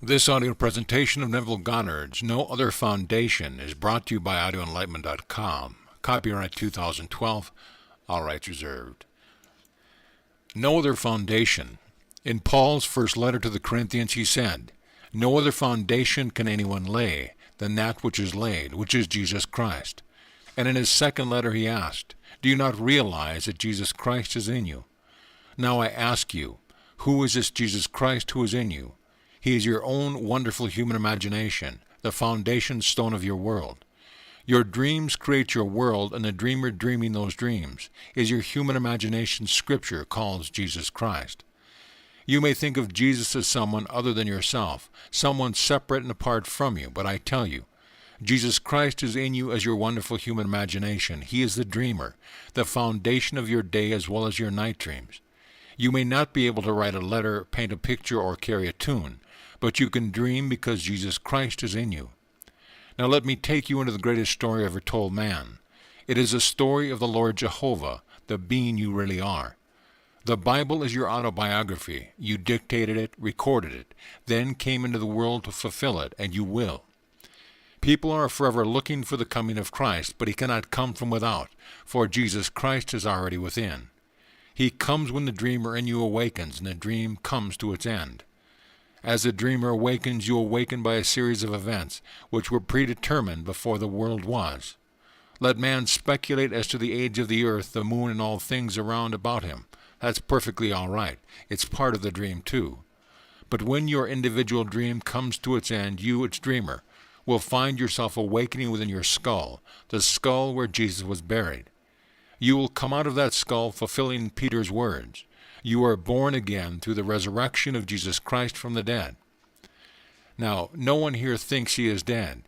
This audio presentation of Neville Goddard's No Other Foundation is brought to you by audioenlightenment.com. Copyright 2012, all rights reserved. No other foundation. In Paul's first letter to the Corinthians, he said, "No other foundation can anyone lay than that which is laid, which is Jesus Christ." And in his second letter he asked, "Do you not realize that Jesus Christ is in you? Now I ask you, who is this Jesus Christ who is in you? He is your own wonderful human imagination, the foundation stone of your world. Your dreams create your world, and the dreamer dreaming those dreams is your human imagination Scripture calls Jesus Christ. You may think of Jesus as someone other than yourself, someone separate and apart from you, but I tell you, Jesus Christ is in you as your wonderful human imagination. He is the dreamer, the foundation of your day as well as your night dreams. You may not be able to write a letter, paint a picture, or carry a tune, but you can dream because Jesus Christ is in you. Now let me take you into the greatest story ever told man. It is a story of the Lord Jehovah, the being you really are. The Bible is your autobiography. You dictated it, recorded it, then came into the world to fulfill it, and you will. People are forever looking for the coming of Christ, but he cannot come from without, for Jesus Christ is already within. He comes when the dreamer in you awakens, and the dream comes to its end. As the dreamer awakens, you awaken by a series of events which were predetermined before the world was. Let man speculate as to the age of the earth, the moon, and all things around about him. That's perfectly all right. It's part of the dream too. But when your individual dream comes to its end, you, its dreamer, will find yourself awakening within your skull, the skull where Jesus was buried. You will come out of that skull fulfilling Peter's words. You are born again through the resurrection of Jesus Christ from the dead. Now, no one here thinks he is dead.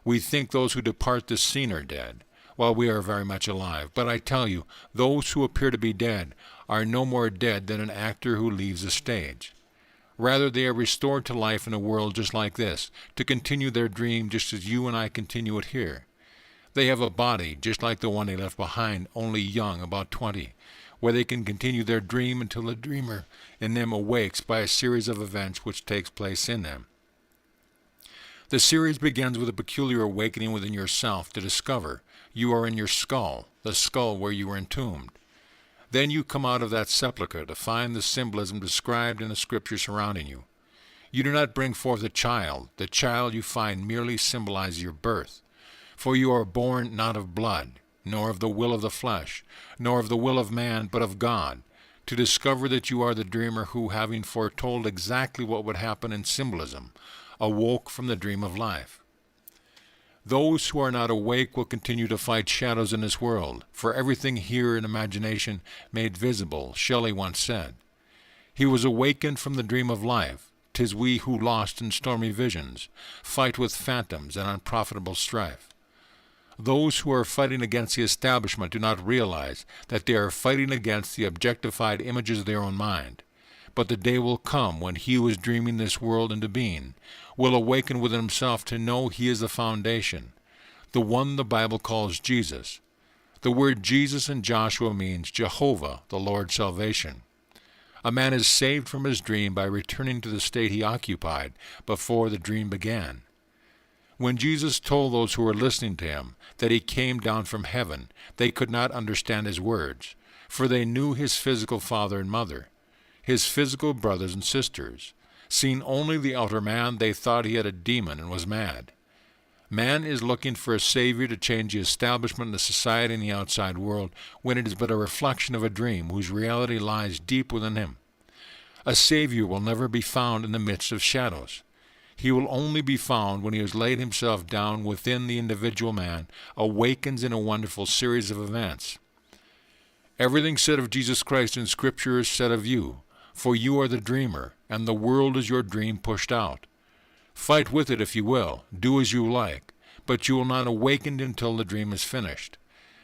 We think those who depart this scene are dead, while we are very much alive. But I tell you, those who appear to be dead are no more dead than an actor who leaves the stage. Rather, they are restored to life in a world just like this, to continue their dream just as you and I continue it here. They have a body just like the one they left behind, only young, about 20, where they can continue their dream until the dreamer in them awakes by a series of events which takes place in them. The series begins with a peculiar awakening within yourself to discover you are in your skull, the skull where you were entombed. Then you come out of that sepulchre to find the symbolism described in the Scripture surrounding you. You do not bring forth a child. The child you find merely symbolizes your birth. For you are born not of blood, nor of the will of the flesh, nor of the will of man, but of God, to discover that you are the dreamer who, having foretold exactly what would happen in symbolism, awoke from the dream of life. Those who are not awake will continue to fight shadows in this world, for everything here in imagination made visible, Shelley once said. He was awakened from the dream of life. 'Tis we who, lost in stormy visions, fight with phantoms and unprofitable strife. Those who are fighting against the establishment do not realize that they are fighting against the objectified images of their own mind. But the day will come when he who is dreaming this world into being will awaken within himself to know he is the foundation, the one the Bible calls Jesus. The word Jesus in Joshua means Jehovah, the Lord salvation. A man is saved from his dream by returning to the state he occupied before the dream began. When Jesus told those who were listening to him that he came down from heaven, they could not understand his words, for they knew his physical father and mother, his physical brothers and sisters. Seeing only the outer man, they thought he had a demon and was mad. Man is looking for a Savior to change the establishment, the society, and the outside world, when it is but a reflection of a dream whose reality lies deep within him. A Savior will never be found in the midst of shadows. He will only be found when he has laid himself down within the individual man, awakens in a wonderful series of events. Everything said of Jesus Christ in Scripture is said of you, for you are the dreamer, and the world is your dream pushed out. Fight with it if you will, do as you like, but you will not awaken until the dream is finished.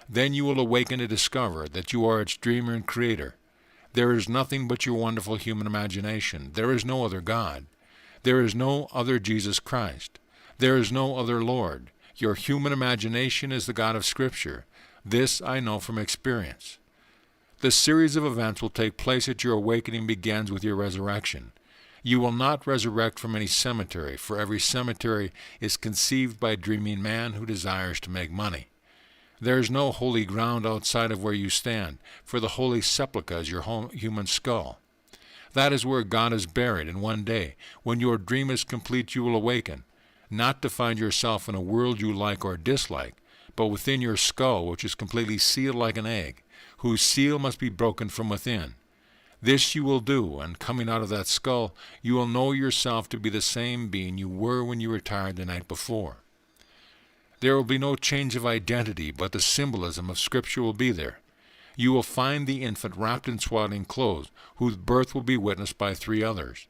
Then you will awaken to discover that you are its dreamer and creator. There is nothing but your wonderful human imagination. There is no other God. There is no other Jesus Christ. There is no other Lord. Your human imagination is the God of Scripture. This I know from experience. The series of events will take place at your awakening begins with your resurrection. You will not resurrect from any cemetery, for every cemetery is conceived by a dreaming man who desires to make money. There is no holy ground outside of where you stand, for the holy sepulchre is your human skull. That is where God is buried, and one day, when your dream is complete, you will awaken, not to find yourself in a world you like or dislike, but within your skull, which is completely sealed like an egg, whose seal must be broken from within. This you will do, and coming out of that skull, you will know yourself to be the same being you were when you retired the night before. There will be no change of identity, but the symbolism of Scripture will be there. You will find the infant wrapped in swaddling clothes, whose birth will be witnessed by 3 others.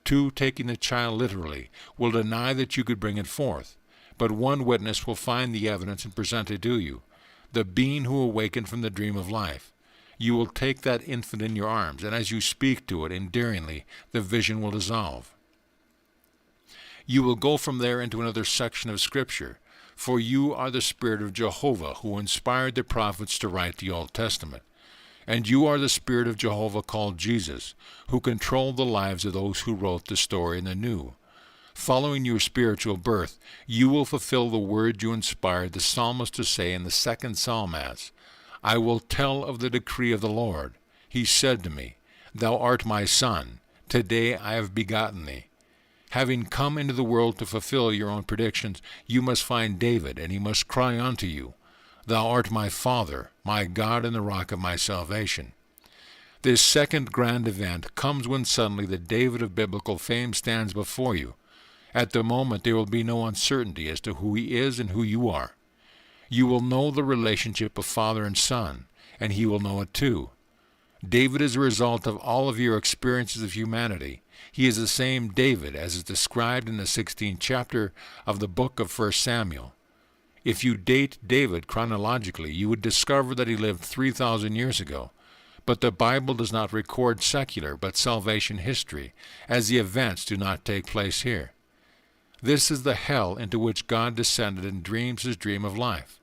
2, taking the child literally, will deny that you could bring it forth, but 1 witness will find the evidence and present it to you, the being who awakened from the dream of life. You will take that infant in your arms, and as you speak to it endearingly, the vision will dissolve. You will go from there into another section of Scripture, for you are the Spirit of Jehovah, who inspired the prophets to write the Old Testament. And you are the Spirit of Jehovah called Jesus, who controlled the lives of those who wrote the story in the New. Following your spiritual birth, you will fulfill the word you inspired the psalmist to say in the 2nd Psalm as, I will tell of the decree of the Lord. He said to me, Thou art my son. Today I have begotten thee. Having come into the world to fulfill your own predictions, you must find David, and he must cry unto you, Thou art my Father, my God and the rock of my salvation. This second grand event comes when suddenly the David of biblical fame stands before you. At the moment there will be no uncertainty as to who he is and who you are. You will know the relationship of father and son, and he will know it too. David is a result of all of your experiences of humanity. He is the same David as is described in the 16th chapter of the book of 1 Samuel. If you date David chronologically, you would discover that he lived 3,000 years ago. But the Bible does not record secular but salvation history, as the events do not take place here. This is the hell into which God descended and dreams his dream of life.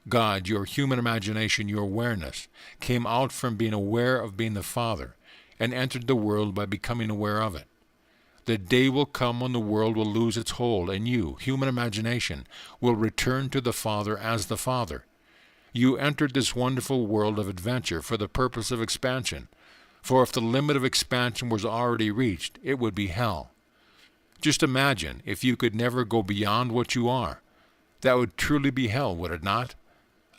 God, your human imagination, your awareness, came out from being aware of being the Father, and entered the world by becoming aware of it. The day will come when the world will lose its hold, and you, human imagination, will return to the Father as the Father. You entered this wonderful world of adventure for the purpose of expansion, for if the limit of expansion was already reached, it would be hell. Just imagine if you could never go beyond what you are. That would truly be hell, would it not?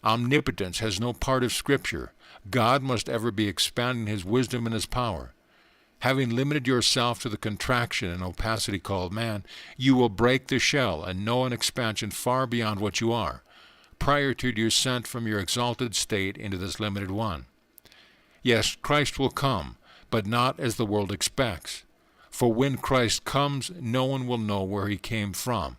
Omnipotence has no part of Scripture. God must ever be expanding his wisdom and his power. Having limited yourself to the contraction and opacity called man, you will break the shell and know an expansion far beyond what you are, prior to your descent from your exalted state into this limited one. Yes, Christ will come, but not as the world expects. For when Christ comes, no one will know where he came from.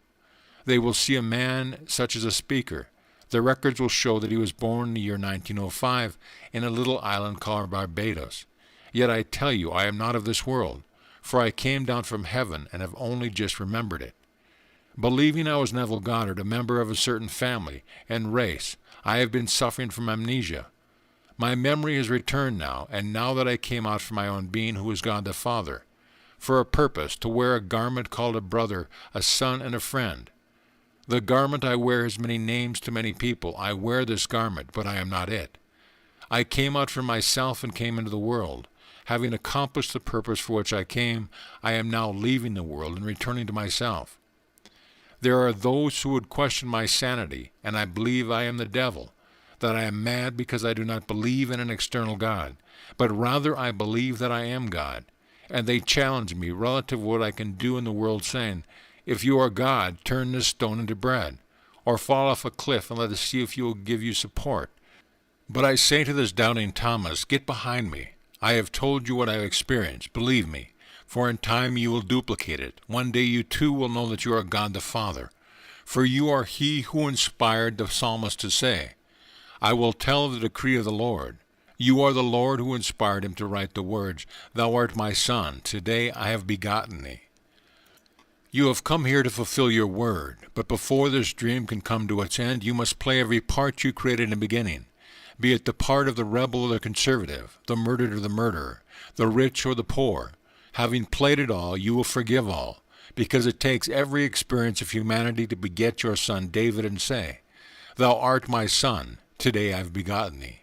They will see a man such as a speaker. The records will show that he was born in the year 1905 in a little island called Barbados. Yet I tell you, I am not of this world, for I came down from heaven and have only just remembered it. Believing I was Neville Goddard, a member of a certain family and race, I have been suffering from amnesia. My memory has returned now, and now that I came out from my own being, who is God the Father, for a purpose, to wear a garment called a brother, a son, and a friend. The garment I wear has many names to many people. I wear this garment, but I am not it. I came out from myself and came into the world. Having accomplished the purpose for which I came, I am now leaving the world and returning to myself. There are those who would question my sanity, and I believe I am the devil, that I am mad because I do not believe in an external God, but rather I believe that I am God. And they challenge me relative to what I can do in the world, saying, If you are God, turn this stone into bread, or fall off a cliff and let us see if he will give you support. But I say to this doubting Thomas, Get behind me. I have told you what I have experienced. Believe me, for in time you will duplicate it. One day you too will know that you are God the Father. For you are he who inspired the psalmist to say, I will tell the decree of the Lord. You are the Lord who inspired him to write the words, Thou art my son, today I have begotten thee. You have come here to fulfill your word, but before this dream can come to its end, you must play every part you created in the beginning, be it the part of the rebel or the conservative, the murdered or the murderer, the rich or the poor. Having played it all, you will forgive all, because it takes every experience of humanity to beget your son David and say, "Thou art my son, today I have begotten thee."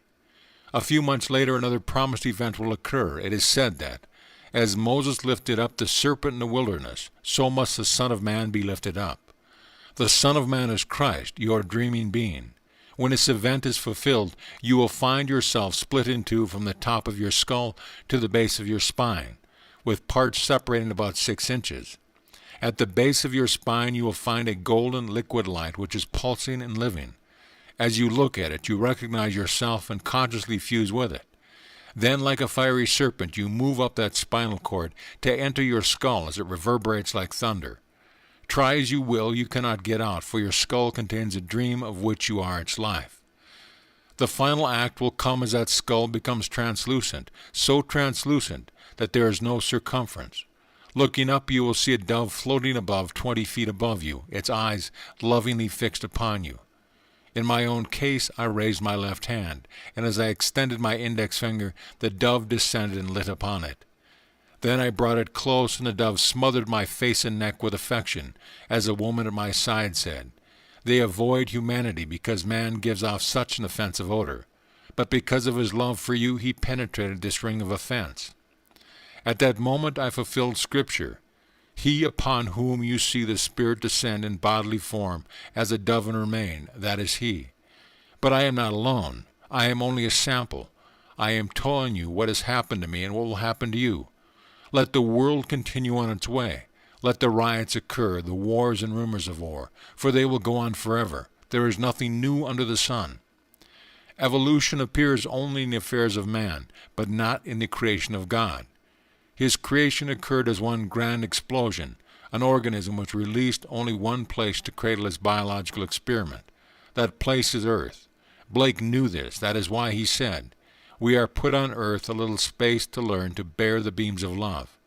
A few months later, another promised event will occur. It is said that, as Moses lifted up the serpent in the wilderness, so must the Son of Man be lifted up. The Son of Man is Christ, your dreaming being. When this event is fulfilled, you will find yourself split in two from the top of your skull to the base of your spine, with parts separating about 6 inches. At the base of your spine you will find a golden liquid light which is pulsing and living. As you look at it, you recognize yourself and consciously fuse with it. Then, like a fiery serpent, you move up that spinal cord to enter your skull as it reverberates like thunder. Try as you will, you cannot get out, for your skull contains a dream of which you are its life. The final act will come as that skull becomes translucent, so translucent that there is no circumference. Looking up, you will see a dove floating above 20 feet above you, its eyes lovingly fixed upon you. In my own case, I raised my left hand, and as I extended my index finger, the dove descended and lit upon it. Then I brought it close, and the dove smothered my face and neck with affection, as a woman at my side said, "They avoid humanity because man gives off such an offensive odor. But because of his love for you, he penetrated this ring of offense." At that moment I fulfilled Scripture. He upon whom you see the Spirit descend in bodily form as a dove and remain, that is he. But I am not alone. I am only a sample. I am telling you what has happened to me and what will happen to you. Let the world continue on its way. Let the riots occur, the wars and rumors of war, for they will go on forever. There is nothing new under the sun. Evolution appears only in the affairs of man, but not in the creation of God. His creation occurred as one grand explosion, an organism which released only one place to cradle his biological experiment. That place is Earth. Blake knew this. That is why he said, "We are put on Earth a little space to learn to bear the beams of love."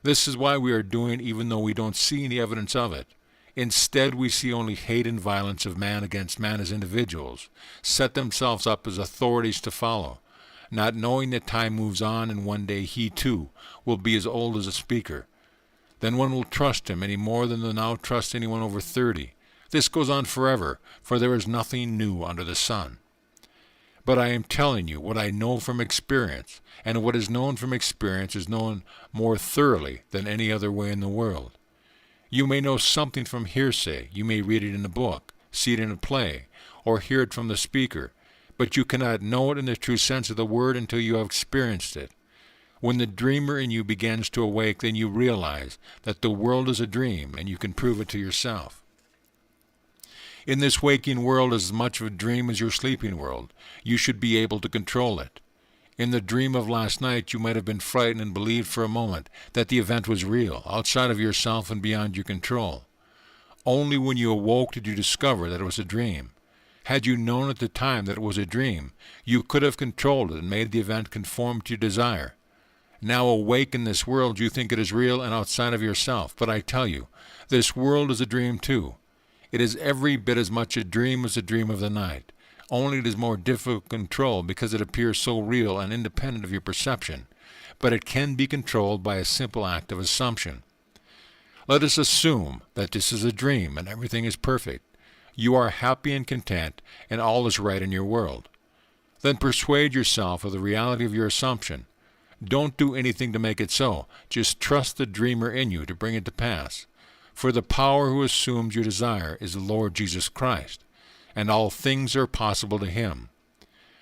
This is why we are doing even though we don't see any evidence of it. Instead, we see only hate and violence of man against man as individuals, set themselves up as authorities to follow, not knowing that time moves on and one day he, too, will be as old as a speaker. Then one will trust him any more than they now trust anyone over 30. This goes on forever, for there is nothing new under the sun. But I am telling you what I know from experience, and what is known from experience is known more thoroughly than any other way in the world. You may know something from hearsay, you may read it in a book, see it in a play, or hear it from the speaker, but you cannot know it in the true sense of the word until you have experienced it. When the dreamer in you begins to awake, then you realize that the world is a dream, and you can prove it to yourself. In this waking world is as much of a dream as your sleeping world. You should be able to control it. In the dream of last night, you might have been frightened and believed for a moment that the event was real, outside of yourself and beyond your control. Only when you awoke did you discover that it was a dream. Had you known at the time that it was a dream, you could have controlled it and made the event conform to your desire. Now awake in this world, you think it is real and outside of yourself. But I tell you, this world is a dream too. It is every bit as much a dream as a dream of the night. Only it is more difficult to control because it appears so real and independent of your perception. But it can be controlled by a simple act of assumption. Let us assume that this is a dream and everything is perfect. You are happy and content, and all is right in your world. Then persuade yourself of the reality of your assumption. Don't do anything to make it so. Just trust the dreamer in you to bring it to pass. For the power who assumes your desire is the Lord Jesus Christ, and all things are possible to him.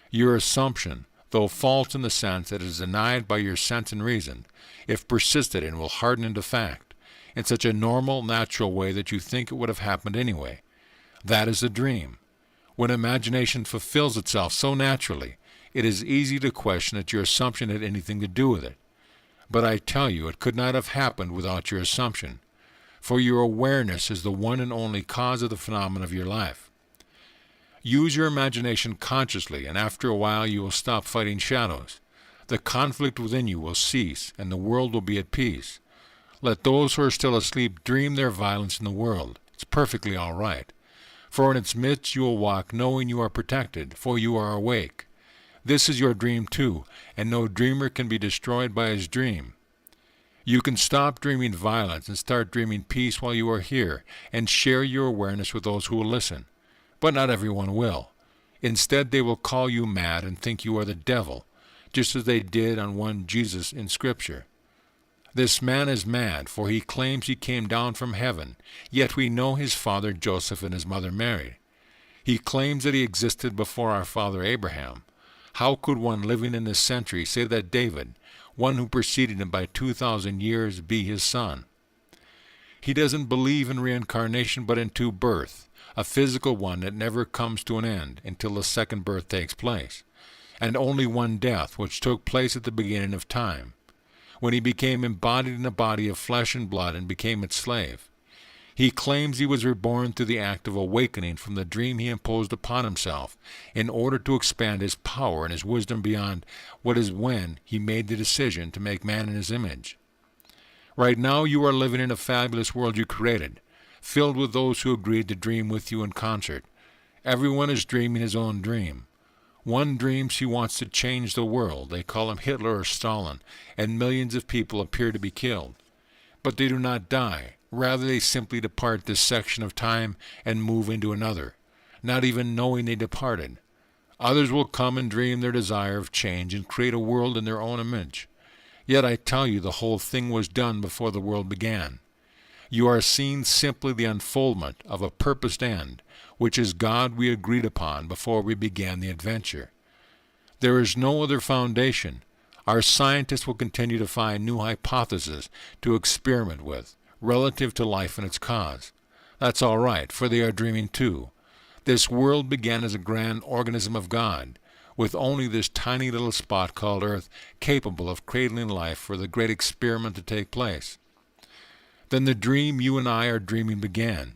Your assumption, though false in the sense that it is denied by your sense and reason, if persisted in, will harden into fact, in such a normal, natural way that you think it would have happened anyway. That is a dream. When imagination fulfills itself so naturally, it is easy to question that your assumption had anything to do with it. But I tell you, it could not have happened without your assumption, for your awareness is the one and only cause of the phenomenon of your life. Use your imagination consciously, and after a while you will stop fighting shadows. The conflict within you will cease, and the world will be at peace. Let those who are still asleep dream their violence in the world. It's perfectly all right. For in its midst you will walk knowing you are protected, for you are awake. This is your dream too, and no dreamer can be destroyed by his dream. You can stop dreaming violence and start dreaming peace while you are here, and share your awareness with those who will listen. But not everyone will. Instead, they will call you mad and think you are the devil, just as they did on one Jesus in Scripture. This man is mad, for he claims he came down from heaven, yet we know his father Joseph and his mother Mary. He claims that he existed before our father Abraham. How could one living in this century say that David, one who preceded him by 2,000 years, be his son? He doesn't believe in reincarnation but in two births, a physical one that never comes to an end until the second birth takes place, and only one death which took place at the beginning of time, when he became embodied in a body of flesh and blood and became its slave. He claims he was reborn through the act of awakening from the dream he imposed upon himself in order to expand his power and his wisdom beyond what is when he made the decision to make man in his image. Right now you are living in a fabulous world you created, filled with those who agreed to dream with you in concert. Everyone is dreaming his own dream. One dreams he wants to change the world. They call him Hitler or Stalin, and millions of people appear to be killed. But they do not die. Rather, they simply depart this section of time and move into another, not even knowing they departed. Others will come and dream their desire of change and create a world in their own image. Yet I tell you, the whole thing was done before the world began. You are seeing simply the unfoldment of a purposed end, which is God we agreed upon before we began the adventure. There is no other foundation. Our scientists will continue to find new hypotheses to experiment with, relative to life and its cause. That's all right, for they are dreaming too. This world began as a grand organism of God, with only this tiny little spot called Earth capable of cradling life for the great experiment to take place. Then the dream you and I are dreaming began.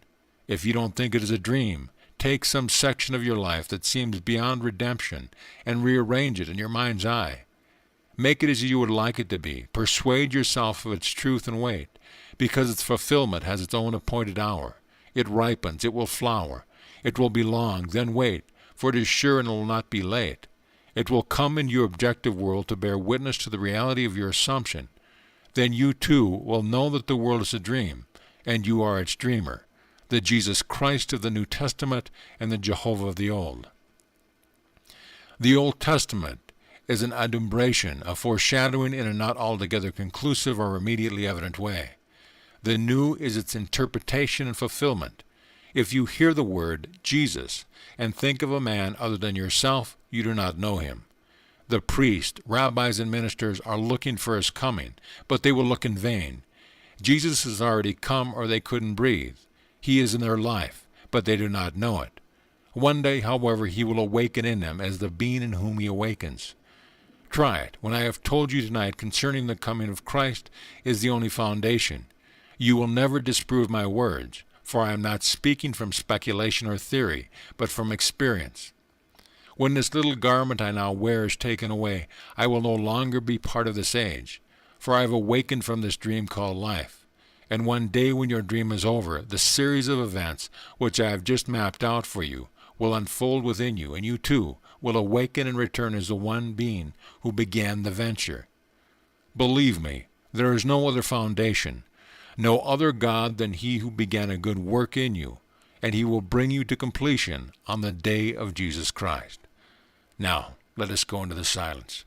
If you don't think it is a dream, take some section of your life that seems beyond redemption and rearrange it in your mind's eye. Make it as you would like it to be. Persuade yourself of its truth and weight, because its fulfillment has its own appointed hour. It ripens, it will flower. It will be long, then wait, for it is sure and it will not be late. It will come in your objective world to bear witness to the reality of your assumption. Then you too will know that the world is a dream, and you are its dreamer, the Jesus Christ of the New Testament and the Jehovah of the Old. The Old Testament is an adumbration, a foreshadowing in a not altogether conclusive or immediately evident way. The New is its interpretation and fulfillment. If you hear the word Jesus and think of a man other than yourself, you do not know him. The priests, rabbis, and ministers are looking for his coming, but they will look in vain. Jesus has already come, or they couldn't breathe. He is in their life, but they do not know it. One day, however, he will awaken in them as the being in whom he awakens. Try it. When I have told you tonight concerning the coming of Christ is the only foundation. You will never disprove my words, for I am not speaking from speculation or theory, but from experience. When this little garment I now wear is taken away, I will no longer be part of this age, for I have awakened from this dream called life. And one day when your dream is over, the series of events which I have just mapped out for you will unfold within you, and you too will awaken and return as the one being who began the venture. Believe me, there is no other foundation, no other God than he who began a good work in you, and he will bring you to completion on the day of Jesus Christ. Now, let us go into the silence.